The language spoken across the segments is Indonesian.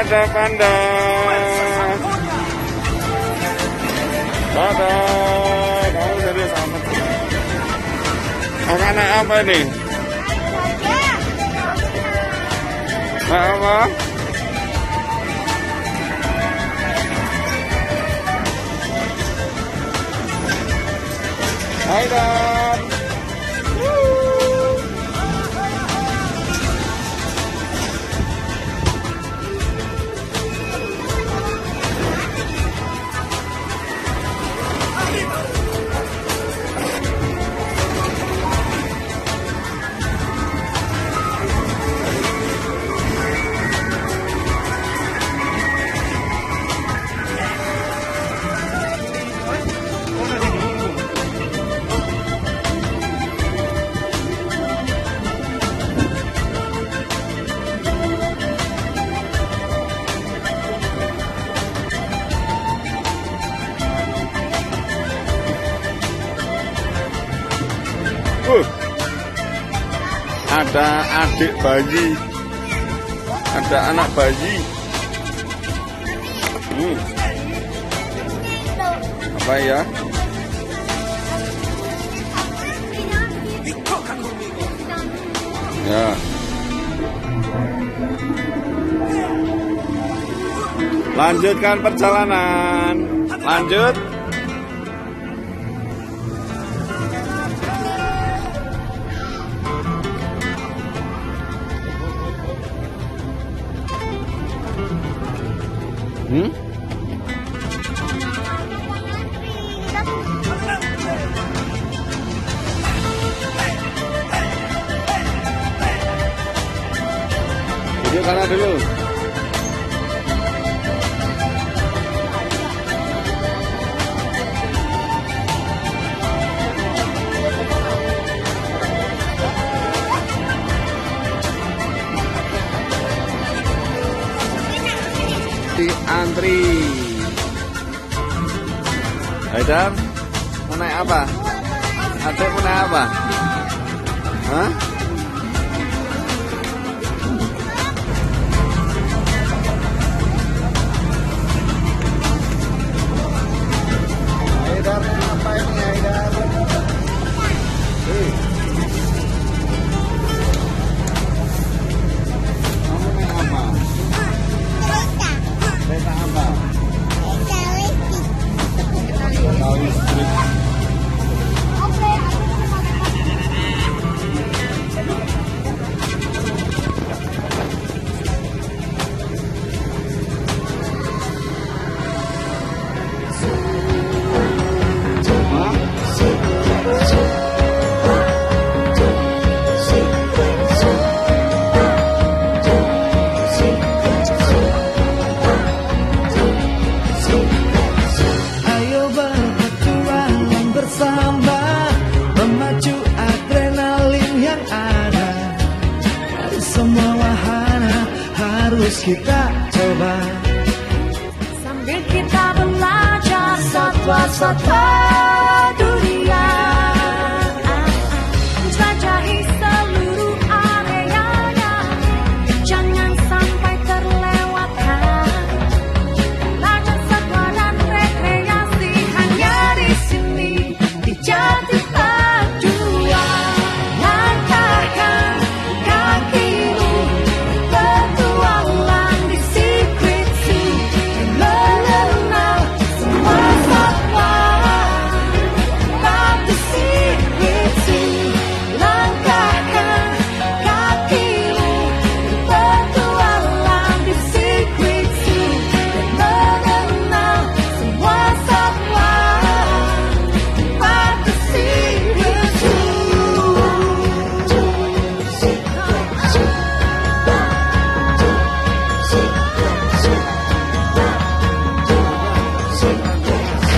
Ada panda. Dadah. Kamu jadi sama. Anak apa ini? Apa? Hai Dan. Ada adik bayi, ada anak bayi. Apa ya? Ya. Lanjutkan perjalanan. Lanjut. Duduk sana dulu. Di antri. Haidar, mau naik apa? Adek mau naik apa? Hah? Haidar, apa ini Haidar? Kamu naik apa? Kereta apa? Kereta listrik. Kita coba sambil kita belajar satwa-satwa dunia, jelajahi seluruh areanya, jangan sampai terlewatkan. Belajar satwa dan rekreasi hanya di sini di Jati Padua. Langkahkan kakimu bertualang di Secret Zoo, mengenal semua satwa. Love the Secret Zoo. Langkahkan kakimu bertualang di Secret Zoo, mengenal semua satwa. Love the Secret Zoo.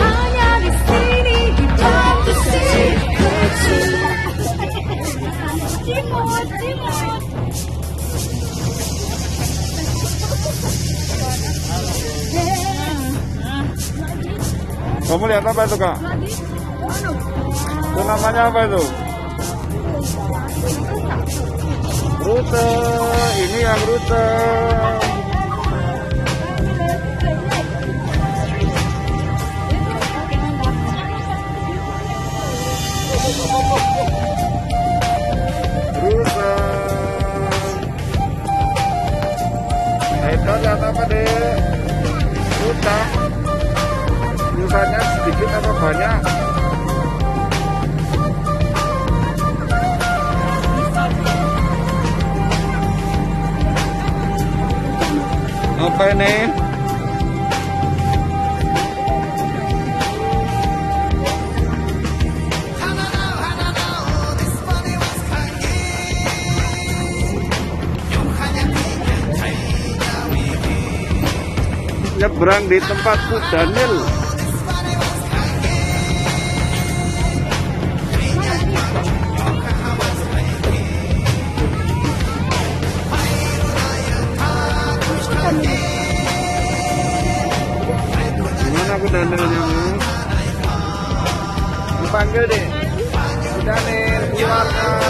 Hanya di sini di Love the Secret Zoo. Cimot, cimot. Kamu lihat apa itu, Kak? Itu namanya apa itu? Rute. Ini yang rute. apa deh? Utang. Pulsanya sedikit atau banyak? Apa ini? Nyebrang di tempatku Daniel. Gimana aku Danielnya? Dipanggil deh. Daniel, keluar kau.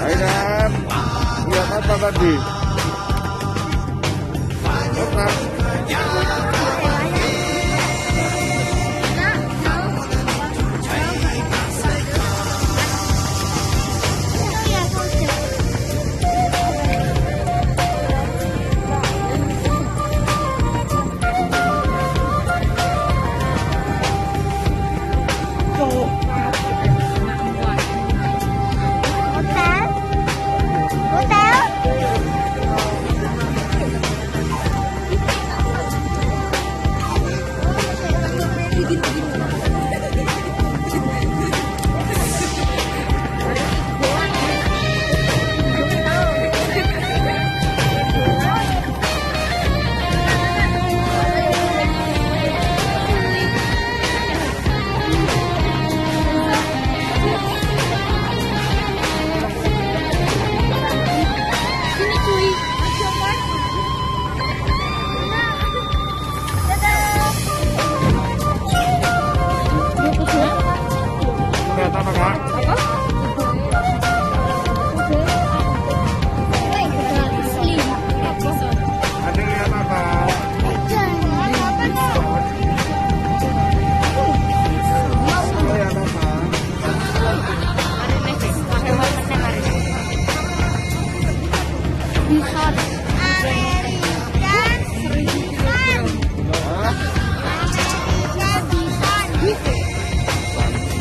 Aidan, lihat apa tadi? Apa? Lihat apa kak? Adik lihat apa? Lihat apa?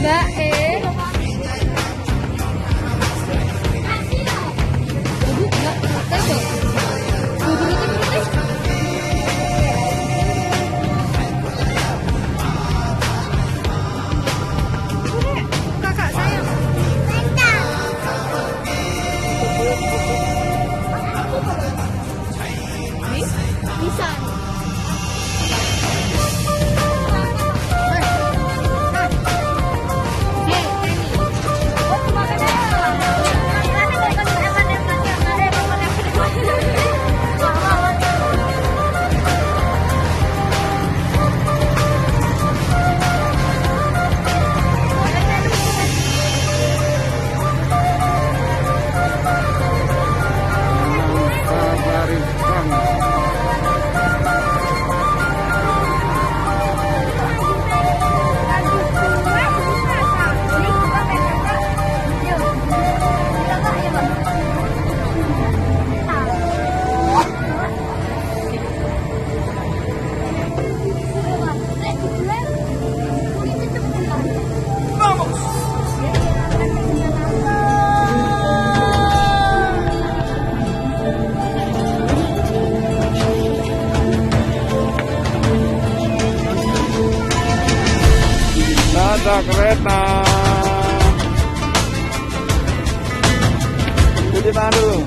Mbak kakak saya bisa. Ada kereta. tangan dulu.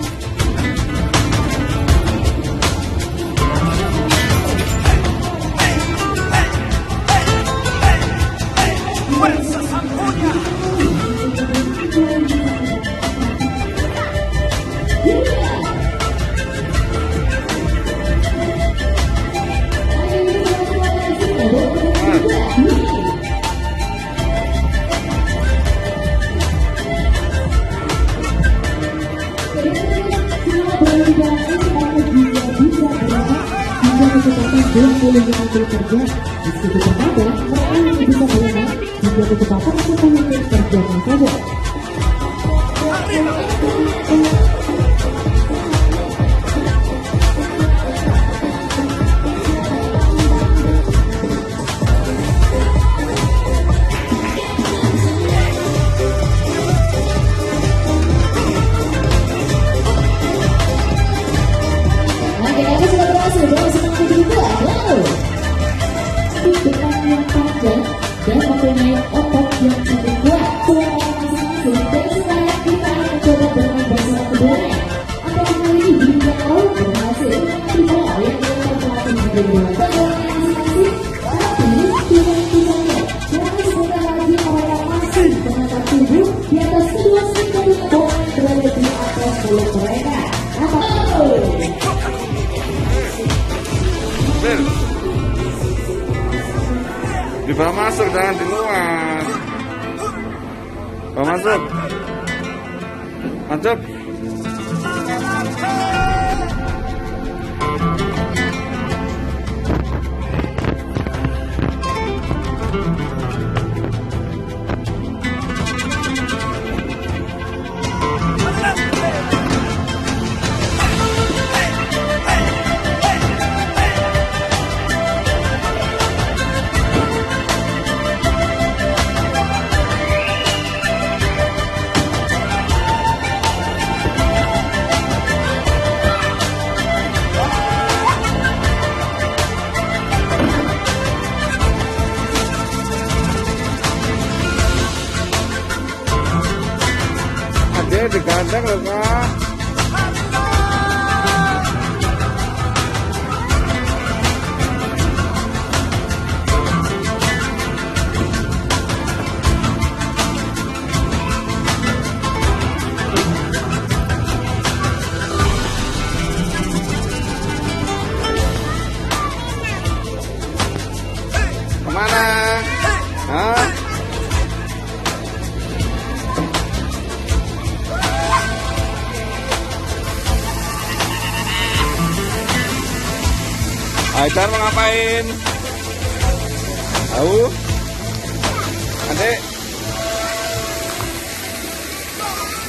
Dan mempunyai otot yang cukup kuat. Suara masing-masing dan supaya kita akan mencoba bermain bersama keduanya. Apakah kali ini Dinda Kau berhasil mengambil bola yang dilakukan pelatih kedua keduanya masing-masing? Tapi tidak-tidaknya mereka sebentar lagi mereka masih menangkap tubuh di atas kedua sekunder bola berada di atas mulut mereka. Dibawa masuk, jangan di luar. Bawa masuk. Masuk. Digandeng loh Kak. Kemana? Hah? Ajar mau ngapain? Tahu? Adik?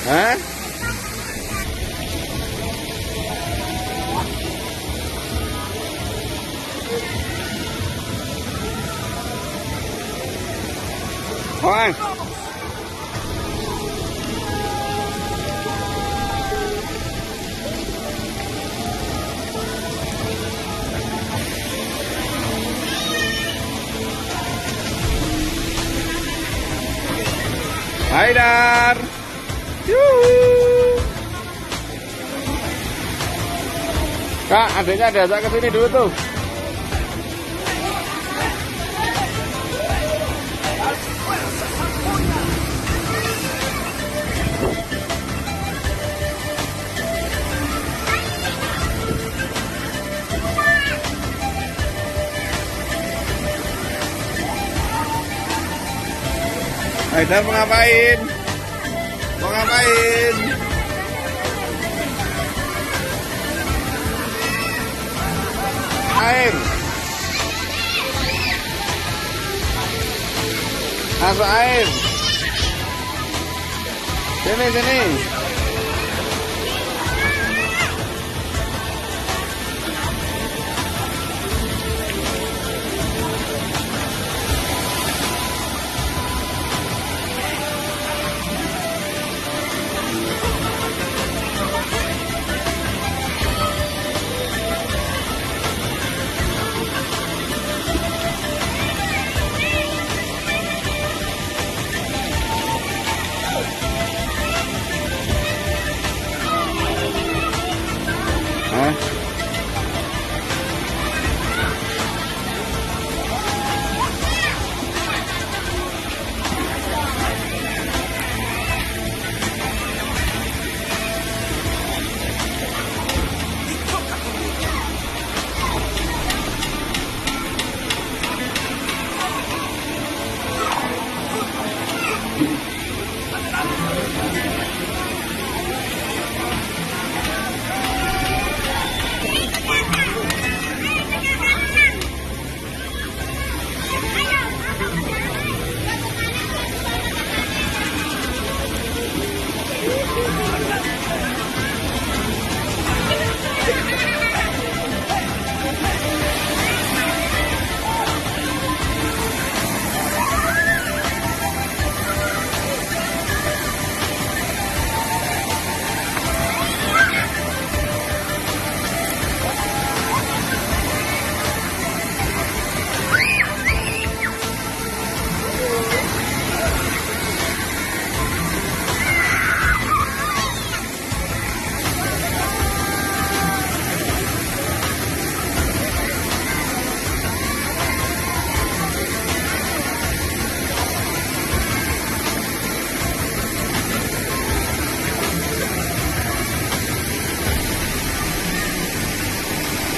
Hah? Hoan? Haidar. Yuhu. Kak, adiknya diajak ke sini dulu tuh. Haidar mau ngapain? Mau ngapain? Air. Masuk air. Sini, sini. Hah?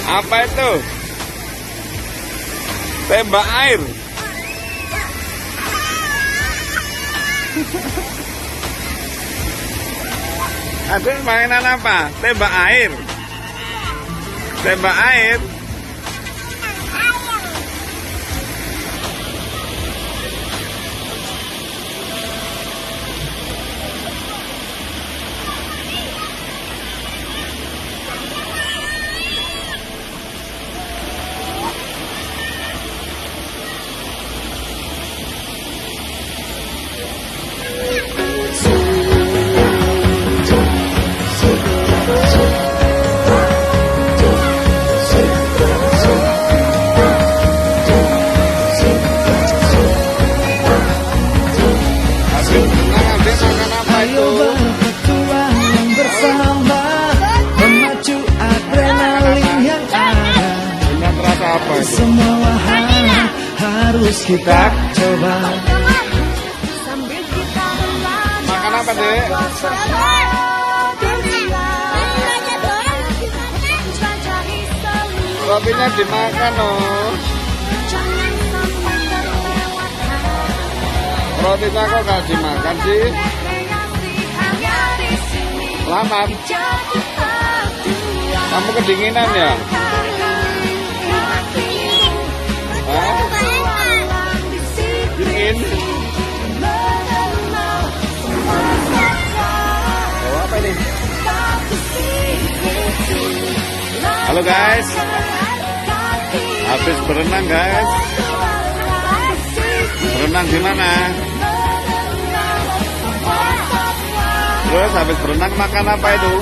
Apa itu? Tembak air. Ada mainan apa? Tembak air. Tembak air. Ayo berpetualang bersama, memacu adrenalin yang ada. Dengan rasa apa itu? Semua wahana harus kita coba. Sambil kita belajar Makan apa, Dek? jelajahi seluruh. Rotinya dimakan loh. Jangan sampai terlewatkan Rotinya kok gak dimakan sih? rekreasi hanya di sini. Selamat. Jadi berdua Kamu kedinginan ya? Hah? Bertualang di sini. Dingin? Mengenal semua kata. Bawa apa ini? Satu sisi. Halo guys, habis berenang guys. Berenang di mana? Terus habis berenang makan apa itu?